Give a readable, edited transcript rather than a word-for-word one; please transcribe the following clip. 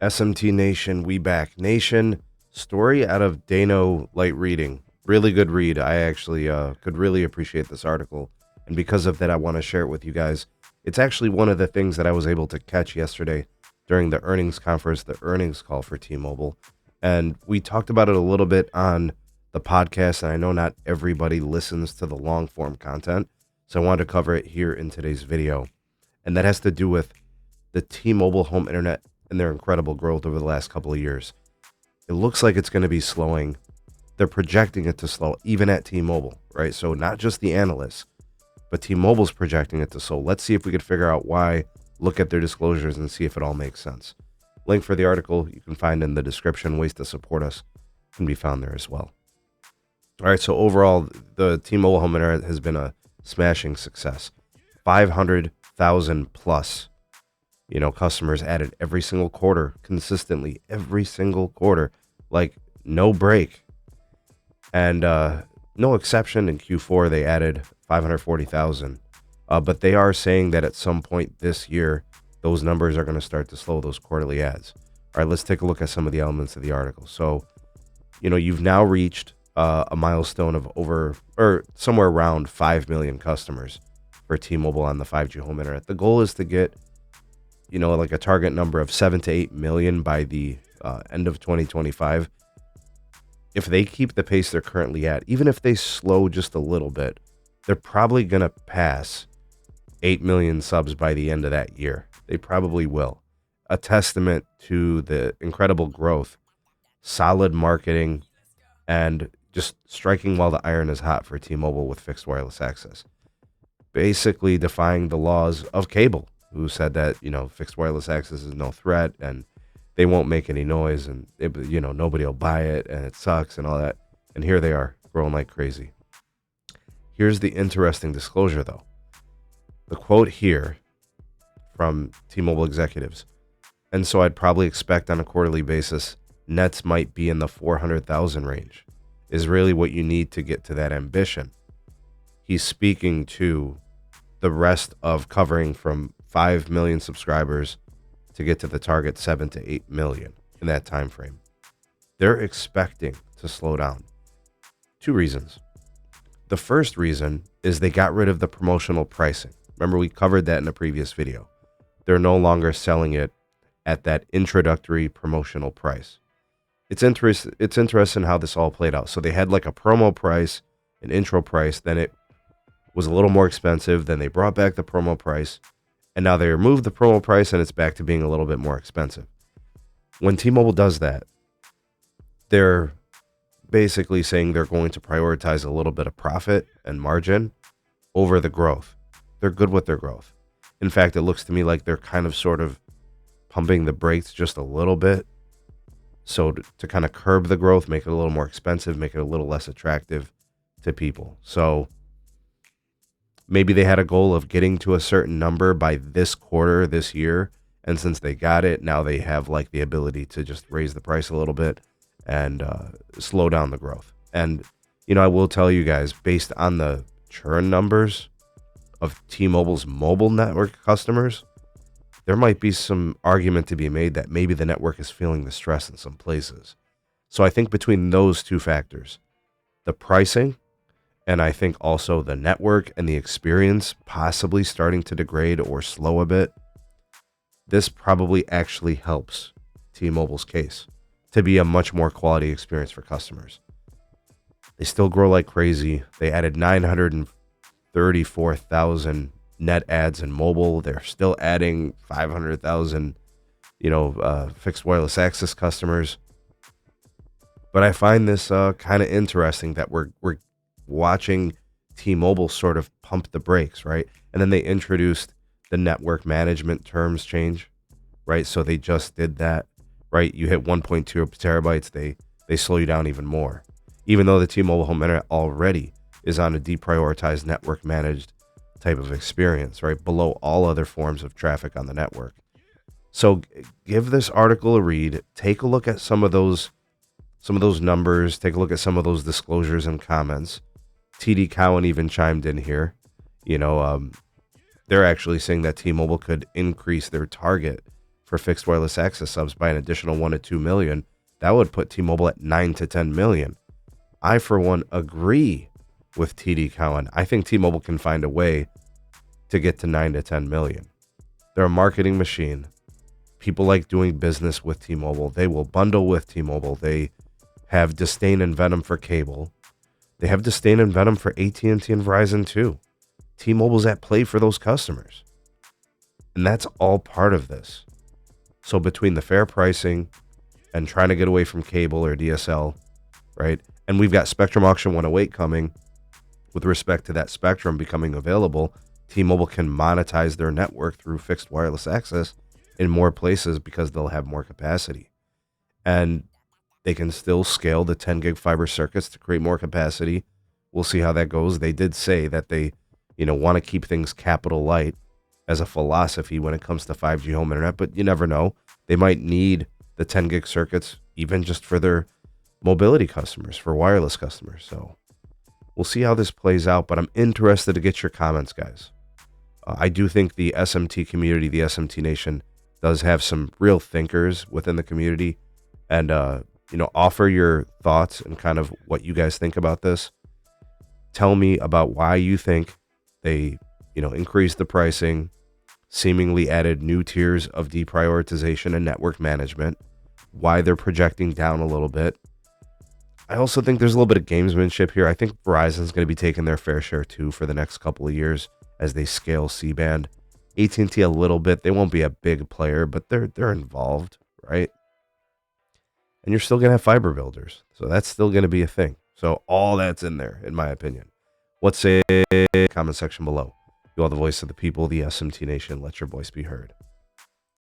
SMT Nation, we back. Nation, story out of Dano Light Reading. Really good read. I actually could really appreciate this article. And because of that, I want to share it with you guys. It's actually one of the things that I was able to catch yesterday during the earnings conference, the earnings call for T-Mobile. And we talked about it a little bit on the podcast. And I know not everybody listens to the long form content. So I wanted to cover it here in today's video. And that has to do with the T-Mobile home internet and their incredible growth over the last couple of years. It looks like it's going to be slowing. They're projecting it to slow, even at T-Mobile, right? So not just the analysts, but T-Mobile's projecting it to slow. Let's see if we could figure out why, look at their disclosures, and see if it all makes sense. Link for the article you can find in the description. Ways to support us can be found there as well. All right, so overall, the T-Mobile home internet has been a smashing success. 500,000 plus customers added every single quarter, consistently, every single quarter, like no break. And no exception in Q4, they added 540,000. But they are saying that at some point this year, those numbers are going to start to slow, those quarterly ads. All right, let's take a look at some of the elements of the article. So, you've now reached a milestone of somewhere around 5 million customers for T-Mobile on the 5G home internet. The goal is to get like a target number of 7 to 8 million by the end of 2025. If they keep the pace they're currently at, even if they slow just a little bit, they're probably going to pass 8 million subs by the end of that year. They probably will. A testament to the incredible growth, solid marketing, and just striking while the iron is hot for T-Mobile with fixed wireless access. Basically defying the laws of cable, who said that, fixed wireless access is no threat and they won't make any noise and, nobody will buy it and it sucks and all that. And here they are growing like crazy. Here's the interesting disclosure, though. The quote here from T-Mobile executives. And so I'd probably expect on a quarterly basis, nets might be in the 400,000 range is really what you need to get to that ambition. He's speaking to the rest of covering from 5 million subscribers to get to the target 7 to 8 million in that time frame. They're expecting to slow down. Two reasons. The first reason is they got rid of the promotional pricing. Remember, we covered that in a previous video. They're no longer selling it at that introductory promotional price. It's interesting how this all played out. So they had like a promo price, an intro price, then it was a little more expensive, then they brought back the promo price, and now they removed the promo price and it's back to being a little bit more expensive. When T-Mobile does that, they're basically saying they're going to prioritize a little bit of profit and margin over the growth. They're good with their growth. In fact, it looks to me like they're kind of sort of pumping the brakes just a little bit. So to kind of curb the growth, make it a little more expensive, make it a little less attractive to people. So maybe they had a goal of getting to a certain number by this quarter, this year. And since they got it, now they have like the ability to just raise the price a little bit and slow down the growth. And, I will tell you guys, based on the churn numbers of T-Mobile's mobile network customers, there might be some argument to be made that maybe the network is feeling the stress in some places. So I think between those two factors, the pricing, and I think also the network and the experience possibly starting to degrade or slow a bit, this probably actually helps T-Mobile's case to be a much more quality experience for customers. They still grow like crazy. They added 934,000 net adds in mobile. They're still adding 500,000, fixed wireless access customers. But I find this kind of interesting that we're watching T-Mobile sort of pump the brakes, right? And then they introduced the network management terms change, right? So they just did that, right? You hit 1.2 terabytes, they slow you down even more. Even though the T-Mobile home internet already is on a deprioritized network managed type of experience, right? Below all other forms of traffic on the network. So give this article a read. Take a look at some of those numbers. Take a look at some of those disclosures and comments. TD Cowen even chimed in here. They're actually saying that T-Mobile could increase their target for for fixed wireless access subs by an additional 1 to 2 million, that would put T-Mobile at 9 to 10 million. I, for one, agree with TD Cowen. I think T-Mobile can find a way to get to 9 to 10 million. They're a marketing machine. People like doing business with T-Mobile. They will bundle with T-Mobile. They have disdain and venom for cable. They have disdain and venom for AT&T and Verizon too. T-Mobile's at play for those customers. And that's all part of this. So between the fair pricing and trying to get away from cable or DSL, right? And we've got Spectrum Auction 108 coming. With respect to that spectrum becoming available, T-Mobile can monetize their network through fixed wireless access in more places because they'll have more capacity. And they can still scale the 10 gig fiber circuits to create more capacity. We'll see how that goes. They did say that they, want to keep things capital light as a philosophy when it comes to 5G home internet, but you never know. They might need the 10 gig circuits even just for their mobility customers, for wireless customers. So we'll see how this plays out, but I'm interested to get your comments, guys. I do think the SMT community, the SMT Nation, does have some real thinkers within the community, and offer your thoughts and kind of what you guys think about this. Tell me about why you think they, increased the pricing, seemingly added new tiers of deprioritization and network management, why they're projecting down a little bit. I also think there's a little bit of gamesmanship here. I think Verizon's going to be taking their fair share too for the next couple of years as they scale C-band. AT&T a little bit. They won't be a big player, but they're involved, right? And you're still going to have fiber builders. So that's still going to be a thing. So all that's in there, in my opinion. What's a comment section below? You are the voice of the people, the SMT Nation. Let your voice be heard.